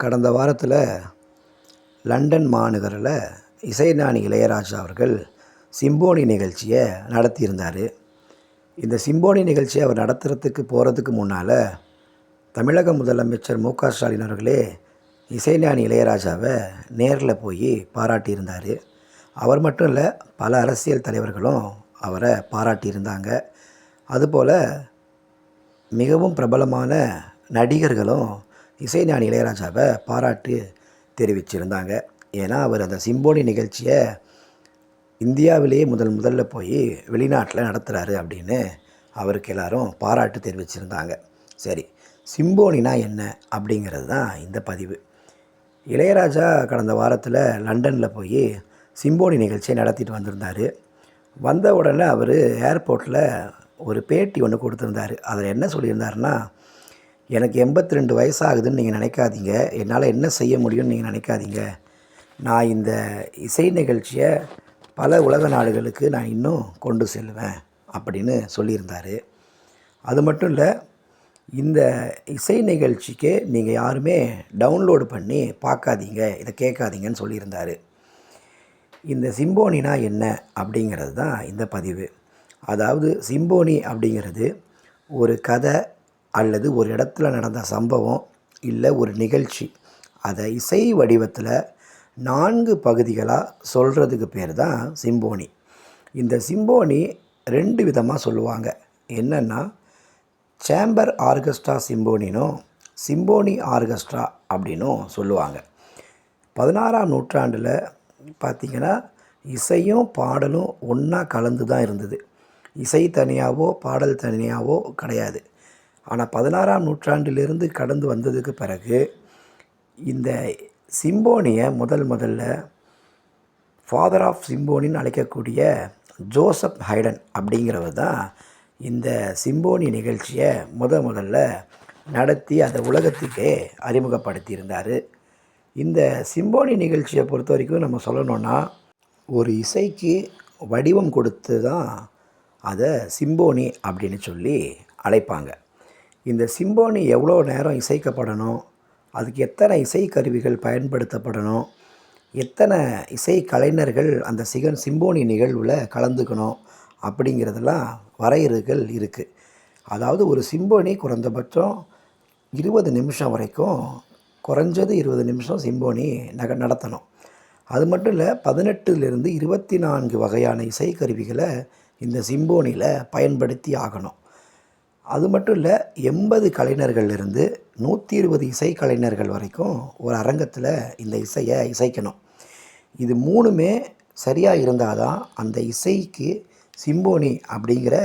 கடந்த வாரத்தில் லண்டன் மாநகரில் இசைஞானி இளையராஜா அவர்கள் சிம்போனி நிகழ்ச்சியை நடத்தியிருந்தார். இந்த சிம்போனி நிகழ்ச்சியை அவர் நடத்துகிறதுக்கு போகிறதுக்கு முன்னால் தமிழக முதலமைச்சர் மு.க.ஸ்டாலின் அவர்களே இசைஞானி இளையராஜாவை நேரில் போய் பாராட்டியிருந்தார். அவர் மட்டும் இல்லை, பல அரசியல் தலைவர்களும் அவரை பாராட்டியிருந்தாங்க. அதுபோல் மிகவும் பிரபலமான நடிகர்களும் இசைஞானி இளையராஜாவை பாராட்டு தெரிவிச்சிருந்தாங்க. ஏன்னா அவர் அந்த சிம்போனி நிகழ்ச்சியை இந்தியாவிலேயே முதல்ல போய் வெளிநாட்டில் நடத்துகிறாரு அப்படின்னு அவருக்கு எல்லாரும் பாராட்டு தெரிவிச்சிருந்தாங்க. சரி, சிம்போனினா என்ன அப்படிங்கிறது தான் இந்த பதிவு. இளையராஜா கடந்த வாரத்தில் லண்டனில் போய் சிம்போனி நிகழ்ச்சியை நடத்திட்டு வந்திருந்தார். வந்த உடனே அவர் ஏர்போர்ட்டில் ஒரு பேட்டி ஒன்று கொடுத்துருந்தார். அதில் என்ன சொல்லியிருந்தாருன்னா, எனக்கு 82 வயசாகுதுன்னு நீங்கள் நினைக்காதீங்க, என்னால் என்ன செய்ய முடியும்னு நீங்கள் நினைக்காதீங்க, நான் இந்த இசை நிகழ்ச்சியை பல உலக நாடுகளுக்கு நான் இன்னும் கொண்டு செல்வேன் அப்படின்னு சொல்லியிருந்தார். அது மட்டும் இல்லை, இந்த இசை நிகழ்ச்சிக்கு நீங்கள் யாருமே டவுன்லோடு பண்ணி பார்க்காதீங்க, இதை கேட்காதீங்கன்னு சொல்லியிருந்தார். இந்த சிம்போனினா என்ன அப்படிங்கிறது தான் இந்த பதிவு. அதாவது சிம்போனி அப்படிங்கிறது ஒரு கதை அல்லது ஒரு இடத்துல நடந்த சம்பவம் இல்லை ஒரு நிகழ்ச்சி, அதை இசை வடிவத்தில் 4 பகுதிகளாக சொல்கிறதுக்கு பேர் தான் சிம்போனி. இந்த சிம்போனி 2 விதமாக சொல்லுவாங்க. என்னென்னா, சேம்பர் ஆர்கெஸ்ட்ரா சிம்போனினும் சிம்போனி ஆர்கெஸ்ட்ரா அப்படின்னும் சொல்லுவாங்க. 16ஆம் நூற்றாண்டில் பார்த்திங்கன்னா இசையும் பாடலும் ஒன்றா கலந்து தான் இருந்தது. இசை தனியாகவோ பாடல் தனியாகவோ கிடையாது. ஆனால் 16ஆம் நூற்றாண்டிலிருந்து கடந்து வந்ததுக்கு பிறகு இந்த சிம்போனியை முதல்ல ஃபாதர் ஆஃப் சிம்போனின்னு அழைக்கக்கூடிய ஜோசப் ஹைடன் அப்படிங்கிறவர் தான் இந்த சிம்போனி நிகழ்ச்சியை முதல்ல நடத்தி அதை உலகத்துக்கே அறிமுகப்படுத்தியிருந்தார். இந்த சிம்போனி நிகழ்ச்சியை பொறுத்த வரைக்கும் நம்ம சொல்லணுன்னா, ஒரு இசைக்கு வடிவம் கொடுத்து தான் அதை சிம்போனி அப்படின்னு சொல்லி அழைப்பாங்க. இந்த சிம்போனி எவ்வளோ நேரம் இசைக்கப்படணும், அதுக்கு எத்தனை இசை கருவிகள் பயன்படுத்தப்படணும், எத்தனை இசை கலைஞர்கள் அந்த சிம்போனி நிகழ்வில் கலந்துக்கணும் அப்படிங்கிறதெல்லாம் வரையறைகள் இருக்குது. அதாவது ஒரு சிம்போனி குறைந்தபட்சம் 20 நிமிஷம் வரைக்கும், குறைஞ்சது 20 நிமிஷம் சிம்போனி நடத்தணும். அது மட்டும் இல்லை, 18லிருந்து 24 வகையான இசைக்கருவிகளை இந்த சிம்போனியில் பயன்படுத்தி ஆகணும். அது மட்டும் இல்லை, 80 கலைஞர்கள்லேருந்து 120 இசை கலைஞர்கள் வரைக்கும் ஒரு அரங்கத்தில் இந்த இசையை இசைக்கணும். இது 3மே சரியாக இருந்தால் தான் அந்த இசைக்கு சிம்போனி அப்படிங்கிற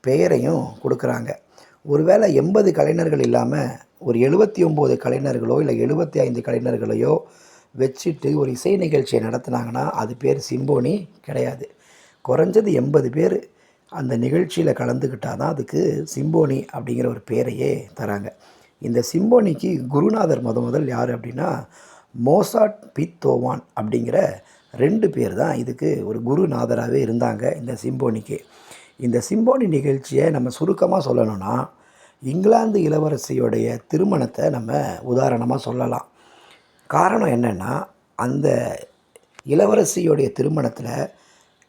பெயரையும் கொடுக்குறாங்க. ஒருவேளை 80 கலைஞர்கள் இல்லாமல் ஒரு 79 கலைஞர்களோ இல்லை 75 கலைஞர்களையோ வச்சுட்டு ஒரு இசை நிகழ்ச்சியை நடத்துனாங்கன்னா அது பேர் சிம்போனி கிடையாது. குறைஞ்சது 80 பேர் அந்த நிகழ்ச்சியில் கலந்துக்கிட்டால் தான் அதுக்கு சிம்போனி அப்படிங்கிற ஒரு பேரையே தராங்க. இந்த சிம்போனிக்கு குருநாதர் முதல் யார் அப்படின்னா, மோசாட் பீத்தோவான் அப்படிங்கிற 2 பேர் தான் இதுக்கு ஒரு குருநாதராகவே இருந்தாங்க இந்த சிம்போனிக்கு. இந்த சிம்போனி நிகழ்ச்சியை நம்ம சுருக்கமாக சொல்லணும்னா, இங்கிலாந்து இளவரசியோடைய திருமணத்தை நம்ம உதாரணமாக சொல்லலாம். காரணம் என்னென்னா, அந்த இளவரசியோடைய திருமணத்தில்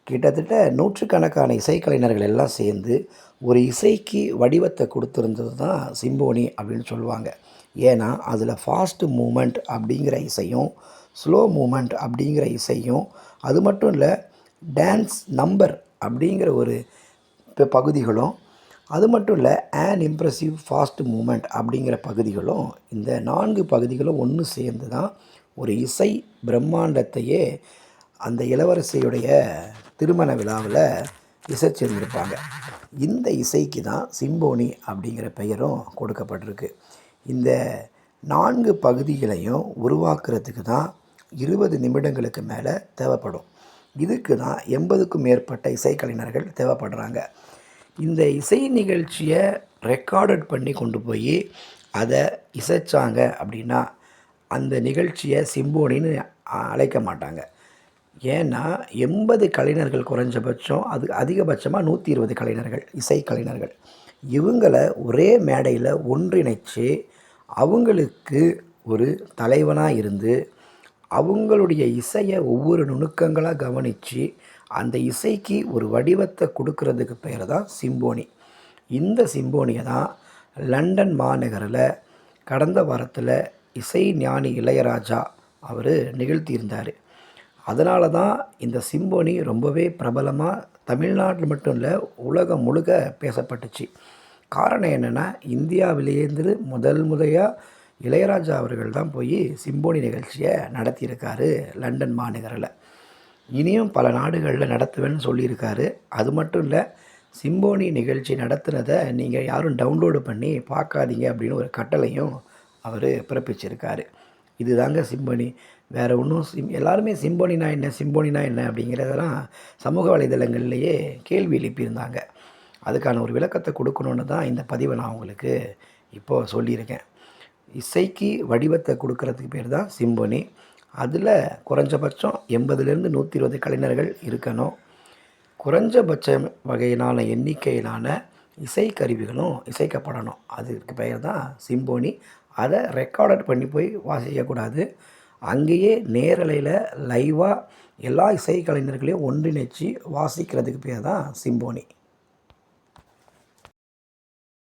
கிட்டத்தட்ட நூற்றுக்கணக்கான இசைக்கலைஞர்கள் எல்லாம் சேர்ந்து ஒரு இசைக்கு வடிவத்தை கொடுத்துருந்தது தான் சிம்போனி அப்படின்னு சொல்லுவாங்க. ஏன்னா அதில் ஃபாஸ்ட் மூமெண்ட் அப்படிங்கிற இசையும் ஸ்லோ மூமெண்ட் அப்படிங்கிற இசையும், அது மட்டும் இல்லை டான்ஸ் நம்பர் அப்படிங்கிற ஒரு பகுதிகளும், அது மட்டும் இல்லை ஆன் இம்ப்ரெசிவ் ஃபாஸ்ட் மூமெண்ட் அப்படிங்கிற பகுதிகளும், இந்த 4 பகுதிகளும் ஒன்று சேர்ந்து தான் ஒரு இசை பிரம்மாண்டத்தையே அந்த இளவரசியுடைய திருமண விழாவில் இசைச்சிருந்திருப்பாங்க. இந்த இசைக்கு தான் சிம்போனி அப்படிங்கிற பெயரும் கொடுக்கப்பட்டிருக்கு. இந்த 4 பகுதிகளையும் உருவாக்குறதுக்கு தான் 20 நிமிடங்களுக்கு மேலே தேவைப்படும். இதுக்கு தான் 80க்கும் மேற்பட்ட இசைக்கலைஞர்கள் தேவைப்படுறாங்க. இந்த இசை நிகழ்ச்சியை ரெக்கார்டட் பண்ணி கொண்டு போய் அதை இசைச்சாங்க அப்படின்னா அந்த நிகழ்ச்சியை சிம்போனின்னு அழைக்க மாட்டாங்க. ஏன்னா 80 கலைஞர்கள் குறைஞ்சபட்சம், அது அதிகபட்சமாக 120 கலைஞர்கள், இசை கலைஞர்கள், இவங்களை ஒரே மேடையில் ஒன்றிணைச்சு அவங்களுக்கு ஒரு தலைவனாக இருந்து அவங்களுடைய இசையை ஒவ்வொரு நுணுக்கங்களாக கவனித்து அந்த இசைக்கு ஒரு வடிவத்தை கொடுக்கறதுக்கு பேர் தான் சிம்போனி. இந்த சிம்போனியை தான் லண்டன் மாநகரில் கடந்த வாரத்தில் இசை ஞானி இளையராஜா அவர் நிகழ்த்தியிருந்தார். அதனால தான் இந்த சிம்போனி ரொம்பவே பிரபலமாக தமிழ்நாட்டில் மட்டும் இல்லை, உலகம் முழுக்க பேசப்பட்டுச்சு. காரணம் என்னென்னா, இந்தியாவிலேருந்து முறையாக இளையராஜா அவர்கள் தான் போய் சிம்போனி நிகழ்ச்சியை நடத்தியிருக்காரு லண்டன் மாநகரில். இனியும் பல நாடுகளில் நடத்துவேன்னு சொல்லியிருக்காரு. அது மட்டும் இல்லை, சிம்போனி நிகழ்ச்சி நடத்துனதை நீங்கள் யாரும் டவுன்லோடு பண்ணி பார்க்காதீங்க அப்படின்னு ஒரு கட்டளையும் அவர் பிறப்பிச்சிருக்காரு. இதுதாங்க சிம்போனி. வேறு ஒன்றும் எல்லாருமே சிம்போனினா என்ன, சிம்போனினா என்ன அப்படிங்கிறதெல்லாம் சமூக வலைதளங்கள்லேயே கேள்வி எழுப்பியிருந்தாங்க. அதுக்கான ஒரு விளக்கத்தை கொடுக்கணுன்னு தான் இந்த பதிவை நான் உங்களுக்கு இப்போது சொல்லியிருக்கேன். இசைக்கு வடிவத்தை கொடுக்கறதுக்கு பேர் தான் சிம்போனி. அதில் குறைஞ்சபட்சம் 80லேருந்து 120 கலைஞர்கள் இருக்கணும். குறைஞ்சபட்ச வகையிலான எண்ணிக்கையிலான இசைக்கருவிகளும் இசைக்கப்படணும். அதுக்கு பெயர் தான் சிம்போனி. அதை ரெக்கார்டட் பண்ணி போய் வாசிக்கக்கூடாது. அங்கேயே நேரலையில் லைவாக எல்லா இசைக்கலைஞர்களையும் ஒன்றிணைச்சு வாசிக்கிறதுக்கு பேர் தான் சிம்போனி.